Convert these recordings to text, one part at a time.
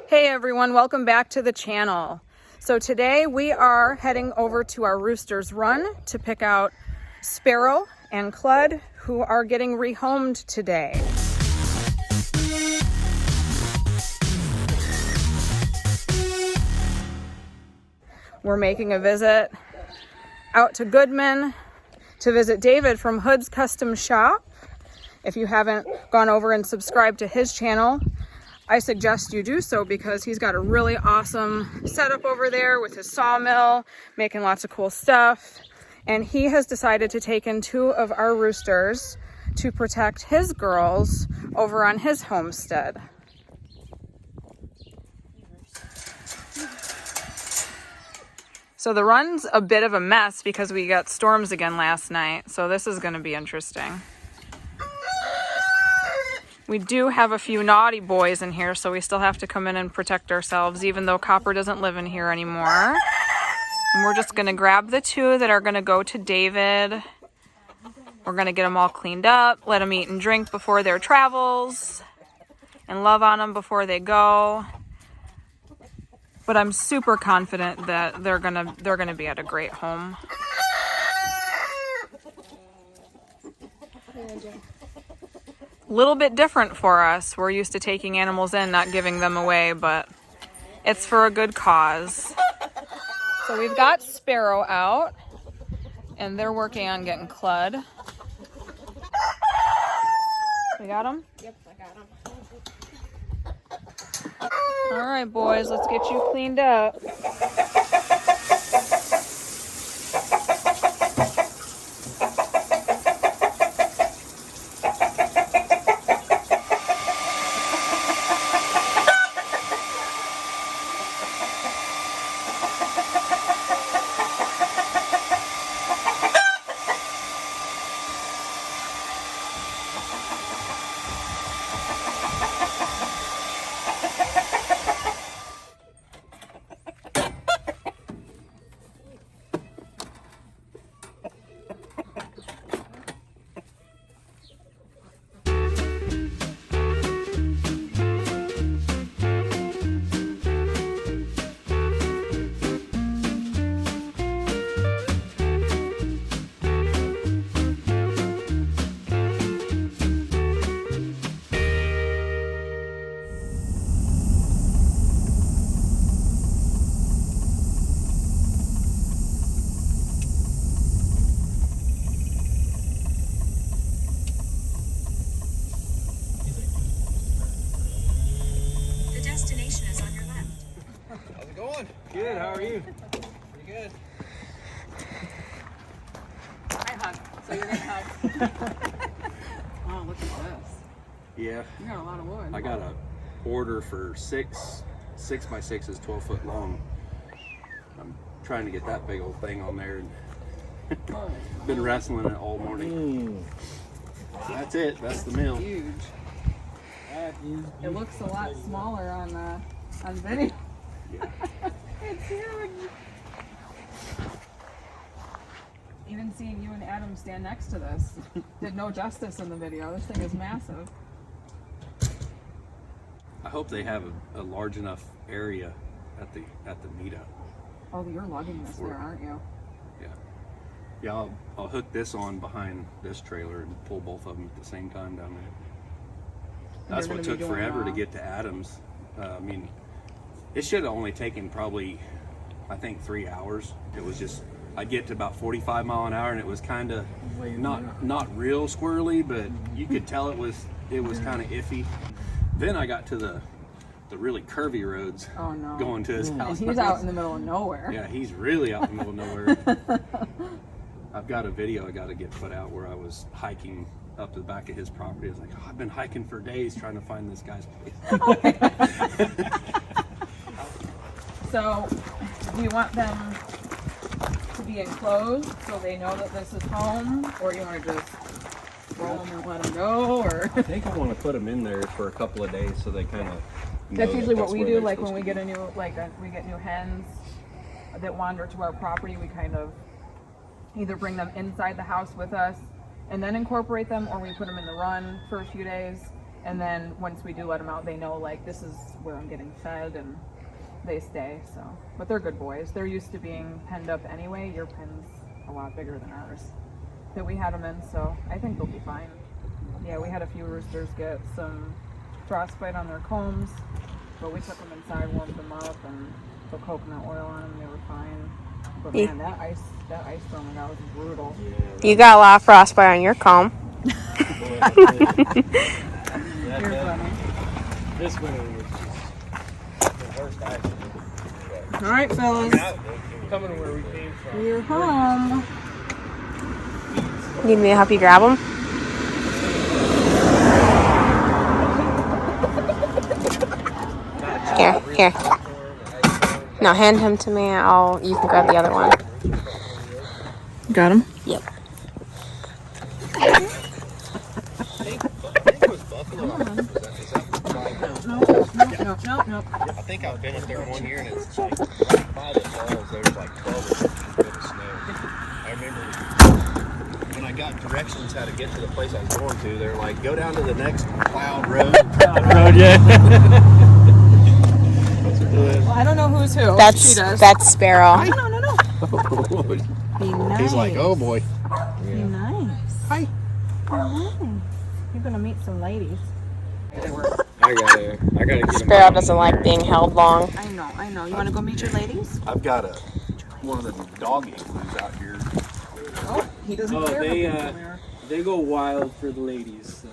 Hey everyone, welcome back to the channel. So today we are heading over to our Roosters run to pick out Sparrow and Clud, who are getting rehomed today. We're making a visit out to Goodman to visit David from Hood's Custom Shop. If you haven't gone over and subscribed to his channel, I suggest you do so because he's got a really awesome setup over there with his sawmill, making lots of cool stuff. And he has decided to take in 2 of our roosters to protect his girls over on his homestead. So the run's a bit of a mess because we got storms again last night. So this is going to be interesting. We do have a few naughty boys in here, so we still have to come in and protect ourselves, even though Copper doesn't live in here anymore. And we're just gonna grab the 2 that are gonna go to David. We're gonna get them all cleaned up, let them eat and drink before their travels, and love on them before they go. But I'm super confident that they're gonna be at a great home. Little bit different for us. We're used to taking animals in, not giving them away, but it's for a good cause. So we've got Sparrow out, and they're working on getting Clud. We got him? Yep, I got him. All right, boys, let's get you cleaned up. Destination is on your left. How's it going? Good, how are you? Pretty good. I hug, so you're gonna hug. Wow, look at this. Yeah. You got a lot of wood. I got a order for 6 by 6 is 12 foot long. I'm trying to get that big old thing on there and been wrestling it all morning. So that's it, that's the mill. Huge. It looks a lot smaller on video. Yeah. It's huge. Even seeing you and Adam stand next to this did no justice in the video. This thing is massive. I hope they have a large enough area at the meetup. Oh, you're lugging this there, aren't you? Yeah. Yeah, I'll hook this on behind this trailer and pull both of them at the same time down there. That's what took forever to get to Adams. I mean, it should have only taken probably, I think, 3 hours. It was just, I'd get to about 45 mile an hour and it was kind of not real squirrely, but you could tell it was kind of iffy. Then I got to the really curvy roads going to his house. And he's out in the middle of nowhere. Yeah, he's really out in the middle of nowhere. I've got a video I got to get put out where I was hiking up to the back of his property. I was like, I've been hiking for days trying to find this guy's place. So, do you want them to be enclosed so they know that this is home, or you want to just roll them and let them go, or? I think I want to put them in there for a couple of days so they kind of. That's usually what we do. Like when we get we get new hens that wander to our property, we kind of either bring them inside the house with us and then incorporate them, or we put them in the run for a few days And then once we do let them out, they know like this is where I'm getting fed, and they stay. So, but they're good boys. They're used to being penned up anyway. Your pen's a lot bigger than ours that we had them in, so I think they'll be fine. Yeah, we had a few roosters get some frostbite on their combs, but we took them inside, warmed them up, and put coconut oil on them. They were fine. But man, that ice storm we got was brutal. You got a lot of frostbite on your comb. You're funny. This winter was just the worst ice. All right, fellas, Coming where we came from. we're home. Need me to help you grab them? Here. No, hand him to me. You can grab the other one. Got him? Yep. No. I think I've been up there one year and it's like by the falls there's like 12 feet of snow. I remember when I got directions how to get to the place I was going to, they're like, go down to the next plowed road. Well, I don't know who's who. She does. That's Sparrow. No. Be nice. He's like, oh boy. Be nice. Hi. Nice. You're gonna meet some ladies. I gotta get him. Sparrow doesn't like being held long. I know. You wanna go meet your ladies? I've got one of the dog igloos out here. Oh, he doesn't care. They go wild for the ladies. So.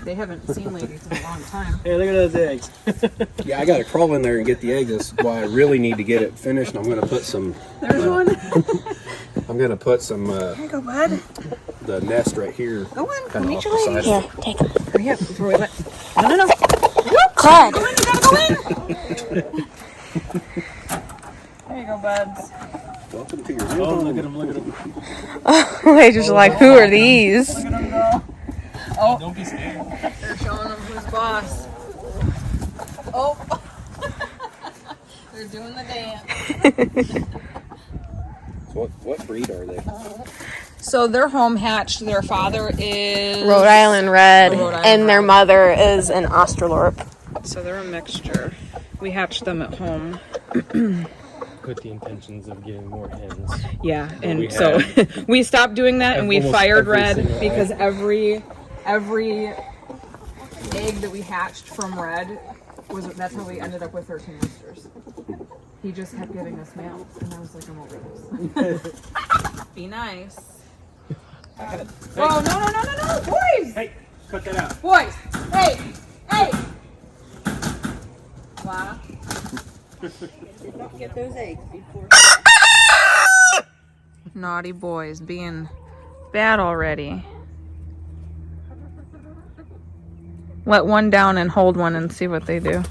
They haven't seen ladies in a long time. Hey, look at those eggs. Yeah, I gotta crawl in there and get the eggs. That's why I really need to get it finished. I'm gonna put some. There's one. I'm gonna put some. Here you go, bud. The nest right here. Go on. Kinda Meet off your the ladies. side. Here, take them. Hurry up before we let. No. Clyde. Go in. You gotta go in. There you go, buds. Welcome to your Oh, look at them. They just like, who are these? Look at them go. Oh, Don't be scared. they're showing them who's boss. Oh. They're doing the dance. What breed are they? So they're home hatched. Their father is Rhode Island Red, Rhode Island and their Red. mother is an Australorp. So they're a mixture. We hatched them at home. With the intentions of getting more hens. Yeah, we and so we stopped doing that, and we Almost fired every Red single because every egg that we hatched from Red that's how we ended up with 13 roosters. He just kept giving us males, and I was like, I'm over this. Be nice. Oh no, boys! Hey, cut that out. Boys! Hey! Wow. Get those eggs before. Naughty boys being bad already. Let one down and hold one and see what they do.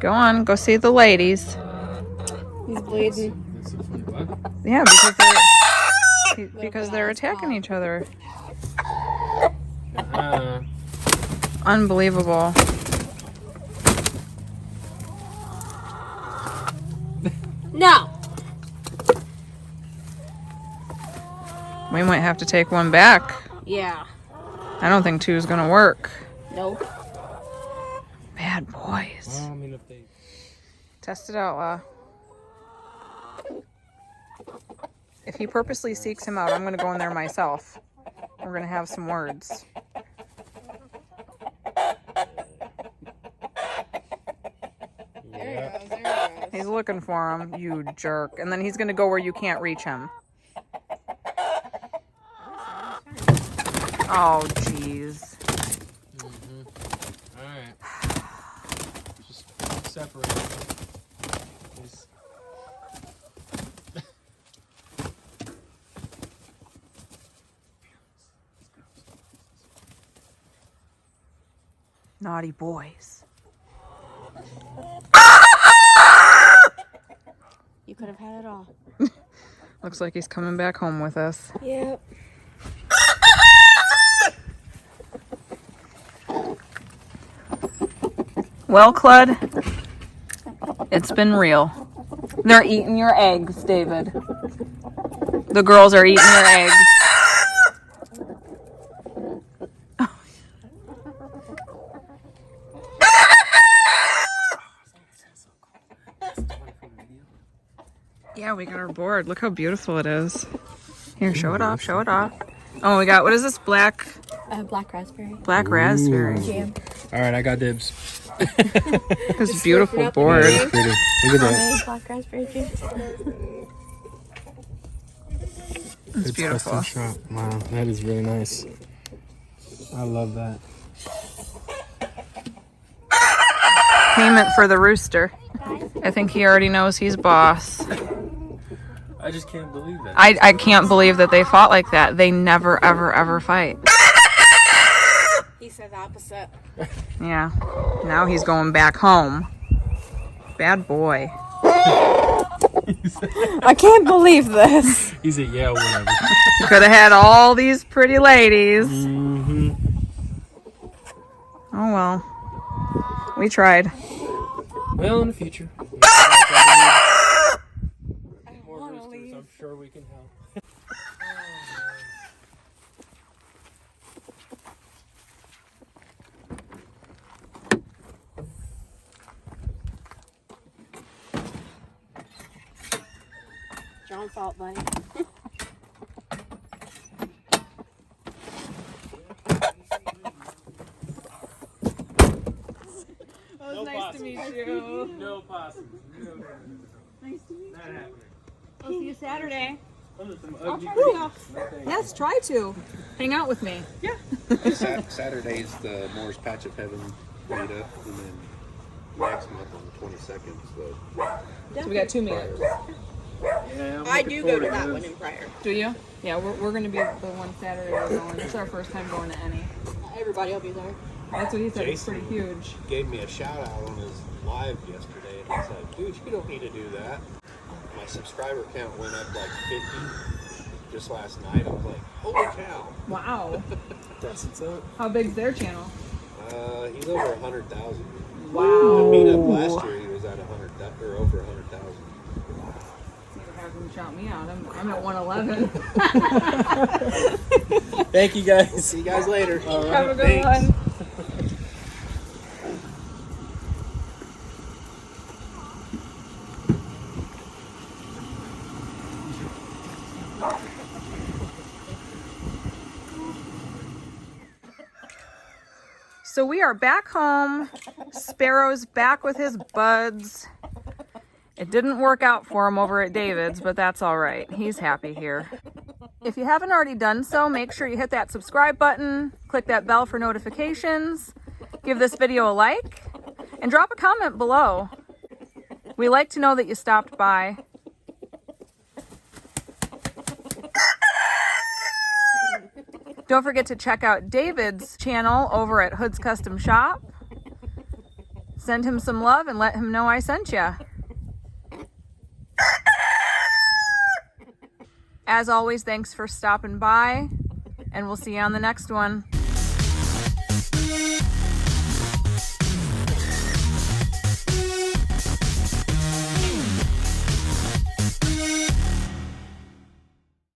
Go on, go see the ladies. He's bleeding. That's so funny. What? Yeah, because they're attacking each other. Unbelievable. No. We might have to take one back. Yeah. I don't think two's gonna work. Nope. Bad boys. Well, I mean, if they. Test it out, La. If he purposely seeks him out, I'm gonna go in there myself. We're gonna have some words. Yeah. He's looking for him, you jerk. And then he's gonna go where you can't reach him. Oh, jeez. Alright. Just separate them. Just- Naughty boys. You could have had it all. Looks like he's coming back home with us. Yep. Well, Clud, it's been real. They're eating your eggs, David. The girls are eating your eggs. Yeah, we got our board. Look how beautiful it is. Here, show it off, show it off. Oh, we got, what is this? Black raspberry. Black raspberry. Jam. All right, I got dibs. This beautiful board. That's pretty. Look at that. Black raspberry jam. It's beautiful. Custom shop. Wow, that is really nice. I love that. Payment for the rooster. I think he already knows he's boss. I just can't believe that. I can't believe that they fought like that. They never, ever, ever fight. He said the opposite. Yeah. Now he's going back home. Bad boy. I can't believe this. He said, yeah, whatever. Could have had all these pretty ladies. Mm-hmm. Oh well. We tried. Well, in the future. More roosters, I'm sure we can help. John fault, buddy. Nice to meet you. No possums. Nice to meet Not happening. I'll see you Saturday. Those are some I'll ugly try creatures. to. Yes, try to. Hang out with me. Yeah. Saturday's the Moore's Patch of Heaven meetup, and then next month on the 22nd. So we got 2 meetups. Yeah, I'm I looking do go forward to that this. one in Pryor. Do you? Yeah, we're going to be the one Saturday we're going. It's our first time going to any. Everybody will be there. That's what he said. It's Jason. pretty huge. Gave me a shout out on his live yesterday, and he said, "Dude, you don't need to do that." My subscriber count went up like 50 just last night. I was like, "Holy cow!" Wow. That's what's up. How big's their channel? He's over 100,000. Wow. The meetup last year, he was at 100,000 or over 100,000. Need to have him shout me out. I'm at 111. Thank you, guys. See you guys later. All right. Have a good Thanks. one. So we are back home. Sparrow's back with his buds. It didn't work out for him over at David's, but that's all right. He's happy here. If you haven't already done so, make sure you hit that subscribe button, click that bell for notifications, give this video a like, and drop a comment below. We like to know that you stopped by. Don't forget to check out David's channel over at Hood's Custom Shop. Send him some love and let him know I sent you. As always, thanks for stopping by, and we'll see you on the next one.